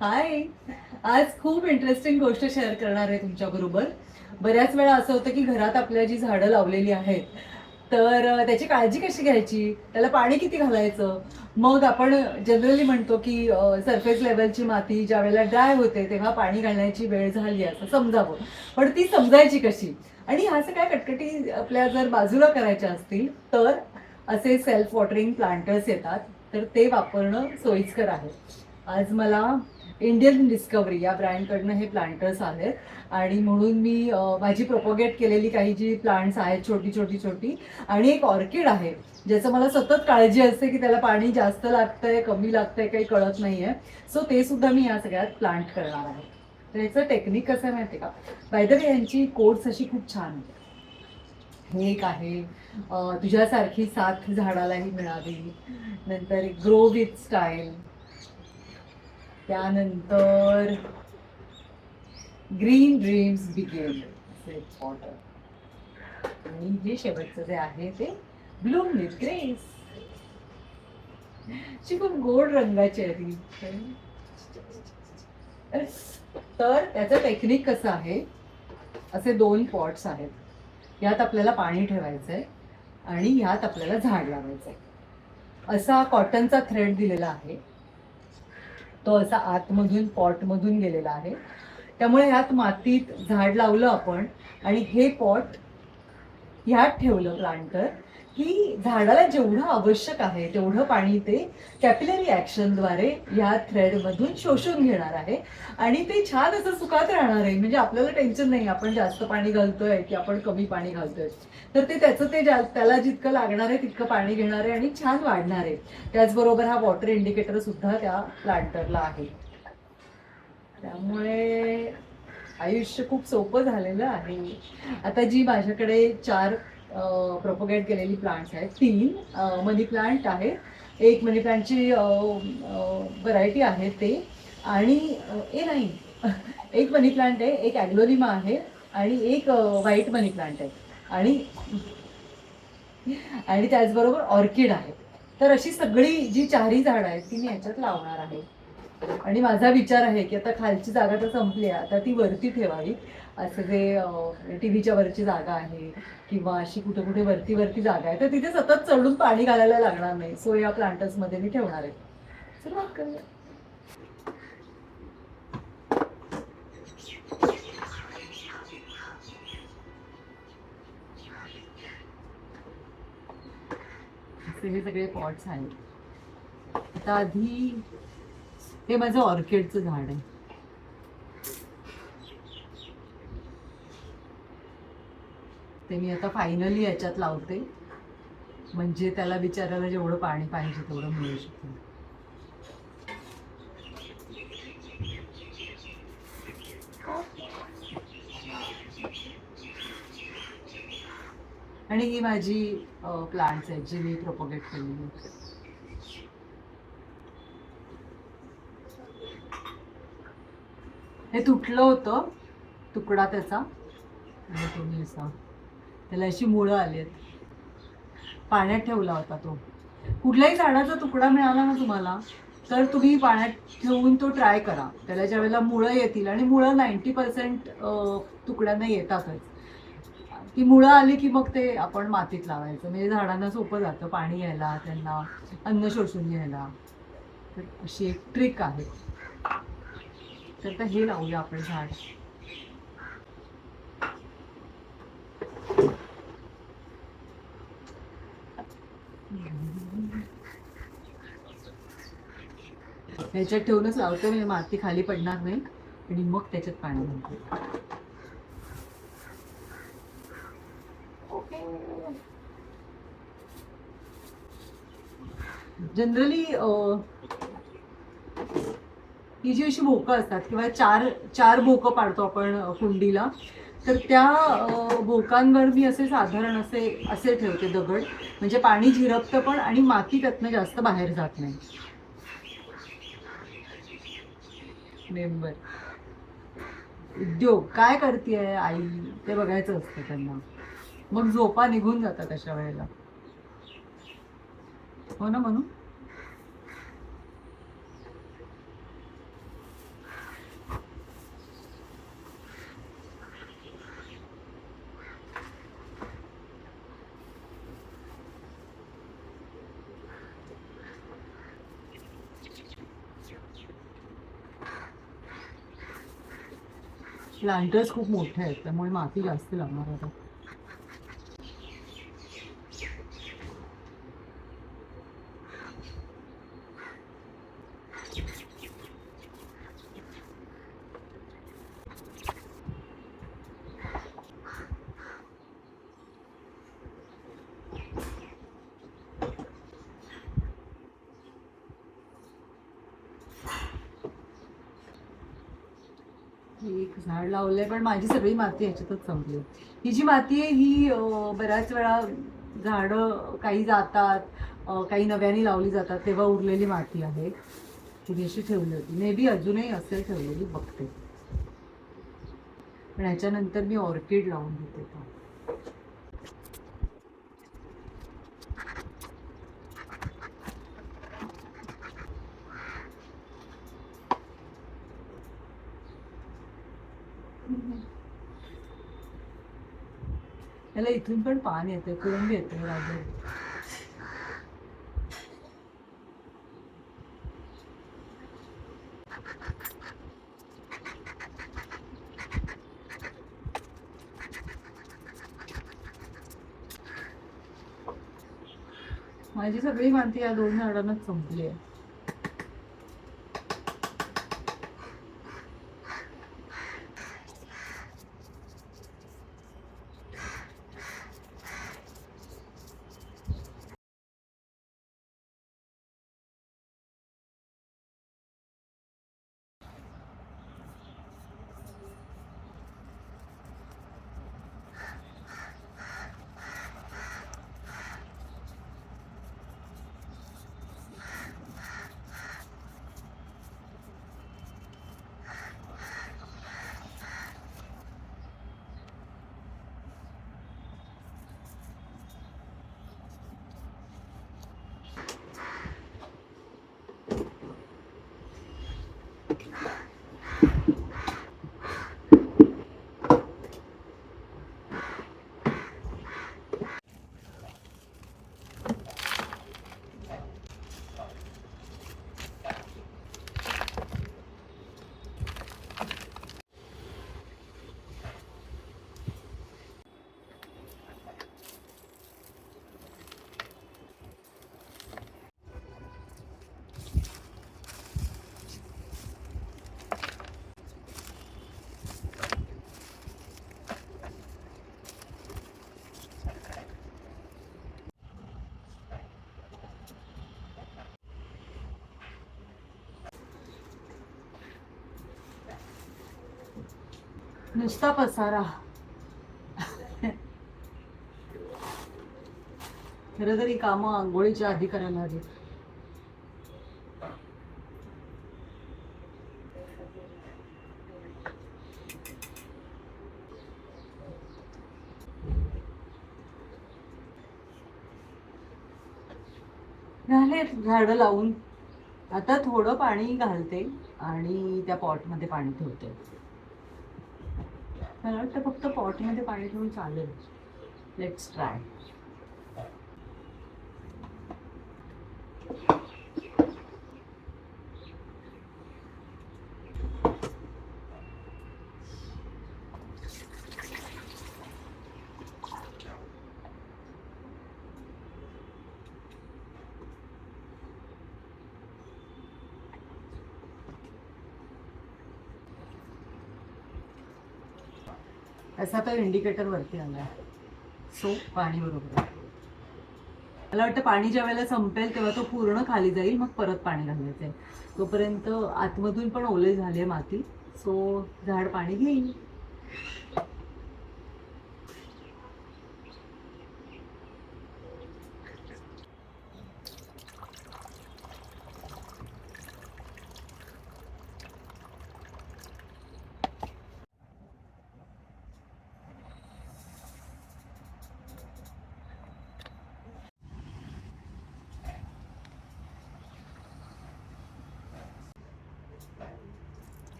हाय. आज खूप इंटरेस्टिंग गोष्ट शेअर करणार आहे तुमच्याबरोबर. बऱ्याच वेळा असं होतं की घरात आपल्या जी झाडं लावलेली आहेत तर त्याची काळजी कशी घ्यायची, त्याला पाणी किती घालायचं. मग आपण जनरली म्हणतो की सरफेस लेवलची माती ज्या वेळेला ड्राय होते तेव्हा पाणी घालण्याची वेळ झाली असं समजावं. पण ती समजायची कशी, आणि ह्या सगळ्या कटकटी आपल्या जर बाजूला करायच्या असतील तर असे सेल्फ वॉटरिंग प्लांटर्स येतात, तर ते वापरणं सोयीस्कर आहे. आज मला इंडियन डिस्कवरी या ब्रँडकडनं हे प्लांटर्स आलेत, आणि म्हणून मी माझी प्रोपोगेट केलेली काही जी प्लांट्स आहेत छोटी छोटी छोटी, आणि एक ऑर्किड आहे ज्याचं मला सतत काळजी असते की त्याला पाणी जास्त लागतंय कमी लागतंय काही कळत नाहीये. सो ते सुद्धा मी या सगळ्यात प्लांट करणार आहे. तर याचं टेक्निक कसं आहे माहिती का, बाय द वे यांची कोड्स अशी खूप छान आहे. हे एक आहे तुझ्यासारखी साथ झाडालाही मिळावी, नंतर ग्रो विथ स्टाईल, त्यानंतर ग्रीन ड्रीम्स बिगेन असे वॉटर, आणि हे शेवटचं जे आहे ते ब्लूम विथ ग्रेस. ची खूप गोड रंगाची आहे ती. तर त्याचं टेक्निक कसं आहे, असे 2 पॉट्स आहेत. यात आपल्याला पाणी ठेवायचंय आणि ह्यात आपल्याला झाड लावायचंय. असा कॉटनचा थ्रेड दिलेला आहे, तो असा आतमधून पॉटमधून गेलेला आहे. त्यामुळे ह्यात मातीत झाड लावलं आपण आणि हे पॉट ह्यात ठेवलं प्लांटर, की झाडाला जेवढं आवश्यक आहे तेवढं पाणी ते कॅपिलरी ऍक्शनद्वारे ह्या थ्रेडमधून शोषून घेणार आहे, आणि ते छान असं सुखात राहणार आहे. म्हणजे आपल्याला टेन्शन नाही आपण जास्त पाणी घालतोय की आपण कमी पाणी घालतोय. तर ते त्याचं ते त्याला जितकं लागणार आहे तितकं पाणी घेणार आहे आणि छान वाढणार आहे. त्याचबरोबर हा वॉटर इंडिकेटर सुद्धा त्या प्लांटरला आहे. त्यामुळे आयुष्य खूप सोपं झालेलं आहे. आता जी माझ्याकडे 4 प्रोपोगेट केलेली प्लांट्स आहेत, 3 मनी प्लांट आहे, एक मनी प्लांटची व्हरायटी आहे ते, आणि नाही एक मनी प्लांट आहे, एक ॲग्लोनिमा आहे, आणि एक व्हाईट मनी प्लांट आहे, आणि आणि त्याचबरोबर ऑर्किड आहे. तर अशी सगळी जी 4ही झाडं आहेत ती मी ह्याच्यात लावणार आहे. आणि माझा विचार आहे की आता खालची जागा तर संपली आहे, आता ती वरती ठेवावी. असं जे टीव्हीच्या वरची जागा आहे किंवा अशी कुठे कुठे वरती वरती जागा आहे, तर तिथे सतत चढून पाणी घालायला लागणार नाही. सो या प्लांटर्स मध्ये मी ठेवणार आहे. सुरुवात करूया. हे सगळे पॉट्स आहेत. आता आधी हे माझं ऑर्किडचं झाड आहे. ते मी आता फायनली याच्यात लावते, म्हणजे त्याला बिचारायला जेवढं पाणी पाहिजे तेवढं मिळू शकेल. आणि ही माझी प्लांट्स आहेत जी मी प्रोपोगेट केलेली. हे तुटलं होतं तुकडा त्याचा, आणि तुम्ही असा त्याला अशी मुळं आली आहेत. पाण्यात ठेवला होता तो. कुठल्याही झाडाचा तुकडा मिळाला ना तुम्हाला, तर तुम्ही पाण्यात ठेवून तो ट्राय करा. त्याला ज्या वेळेला मुळं येतील, आणि मुळं 90% तुकड्यांना येतातच, ती मुळं आली की मग ते आपण मातीत लावायचं, म्हणजे झाडांना सोपं जातं पाणी घ्यायला, त्यांना अन्न शोषून घ्यायला. तर अशी एक ट्रिक आहे. तर हे लावूया आपण झाड. ह्याच्यात ठेवूनच लावतो, म्हणजे माती खाली पडणार नाही, आणि मग त्याच्यात पाणी घालतो. जनरली ही जी अशी भोकं असतात, किंवा चार भोकं पाडतो आपण कुंडीला, तर त्या भोकांवर मी असे साधारण असे असे ठेवते दगड, म्हणजे पाणी झिरपतं पण आणि माती त्यातनं जास्त बाहेर जात नाही. मेंबर उद्योग काय करतेय आई ते बघायचं असतं त्यांना, मग झोपा निघून जातात अशा वेळेला. हो ना म्हणून. प्लांटर्स खूप मोठे आहेत त्यामुळे माती जास्त लागणार आता. एक झाड लावलंय पण माझी सगळी माती ह्याच्यातच संपली. ही जी माती आहे ही बऱ्याच वेळा झाडं काही जातात, काही नव्याने लावली जातात तेव्हा उरलेली माती आहे. थोडीशी ठेवली होती, मे बी अजूनही असेल ठेवलेली, बघते. पण ह्याच्यानंतर मी ऑर्किड लावून घेते. त्याला इथून पण पान येते, कोंब येते राजा. माझी सगळी माती या 2 झाडांनाच संपली आहे. नुसता पसारा. खरं तर ही कामं आंघोळीच्या आधी करायला हवी. झाले झाडं लावून. आता थोडं पाणी घालते आणि त्या पॉटमध्ये पाणी ठेवते. मला वाटतं फक्त पॉटमध्ये पाणी ठेवून चालेल. Let's try. असा तो इंडिकेटर वरती आला, सो पाणी बरोबर आहे. मला वाटतं पाणी ज्या वेळेला संपेल तेव्हा तो पूर्ण खाली जाईल, मग परत पाणी घालायचं आहे. तोपर्यंत आतमधून पण ओले झाले माती, सो झाड पाणी घेईल.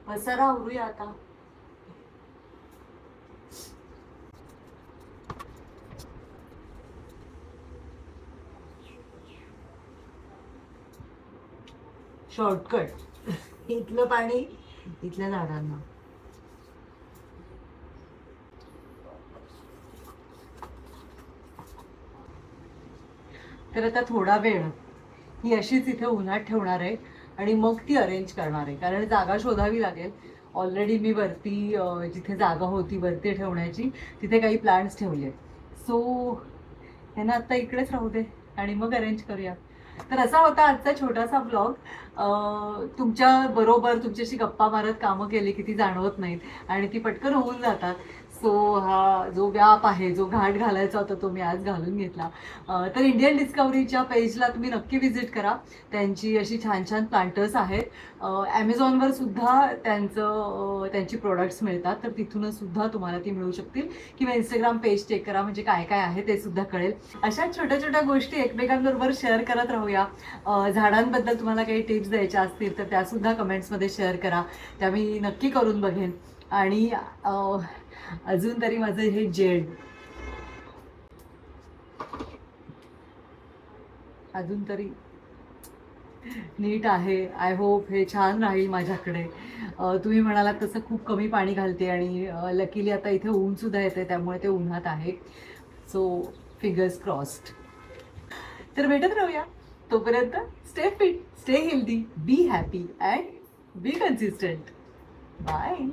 पसारा आवरूया आता. शॉर्टकट इथलं पाणी इथल्या झाडांना. तर आता थोडा वेळ ही अशीच इथे उन्हात ठेवणार आहे आणि मग ती अरेंज करणार आहे, कारण जागा शोधावी लागेल. ऑलरेडी मी वरती जिथे जागा होती वरती ठेवण्याची तिथे काही प्लांट्स ठेवले, सो त्यांना आता इकडेच राहू दे आणि मग अरेंज करूया. तर असा होता आजचा छोटासा ब्लॉग. तुमच्या बरोबर तुमच्याशी गप्पा मारत कामं केली की ती जाणवत नाहीत आणि ती पटकन होऊन जातात. सो हा जो व्याप आहे, जो घाट घालायचा होता तो मी आज घालून घेतला. तर इंडियन डिस्कवरीच्या पेजला तुम्ही नक्की व्हिजिट करा. त्यांची अशी छान छान प्लांटर्स आहेत. ॲमेझॉनवर सुद्धा त्यांची प्रोडक्ट्स मिळतात, तर तिथूनच सुद्धा तुम्हाला ती मिळू शकतील. किंवा इंस्टाग्राम पेज चेक करा, म्हणजे काय काय आहे ते सुद्धा कळेल. अशा छोट्या छोट्या गोष्टी एकमेकांबरोबर शेअर करत राहूया. झाडांबद्दल तुम्हाला काही टिप्स द्यायच्या असतील तर त्यासुद्धा कमेंट्समध्ये शेअर करा, त्या मी नक्की करून बघेन. आणि अजून तरी माझं हे जेड अजून तरी नीट आहे. आय होप हे छान राहील माझ्याकडे. तुम्ही म्हणालात तसं खूप कमी पाणी घालते आणि लकीली आता इथे ऊन सुद्धा येते, त्यामुळे ते उन्हात आहे. So fingers crossed. तर भेटत राहूया. तोपर्यंत stay fit, stay healthy, be happy and be consistent. Bye.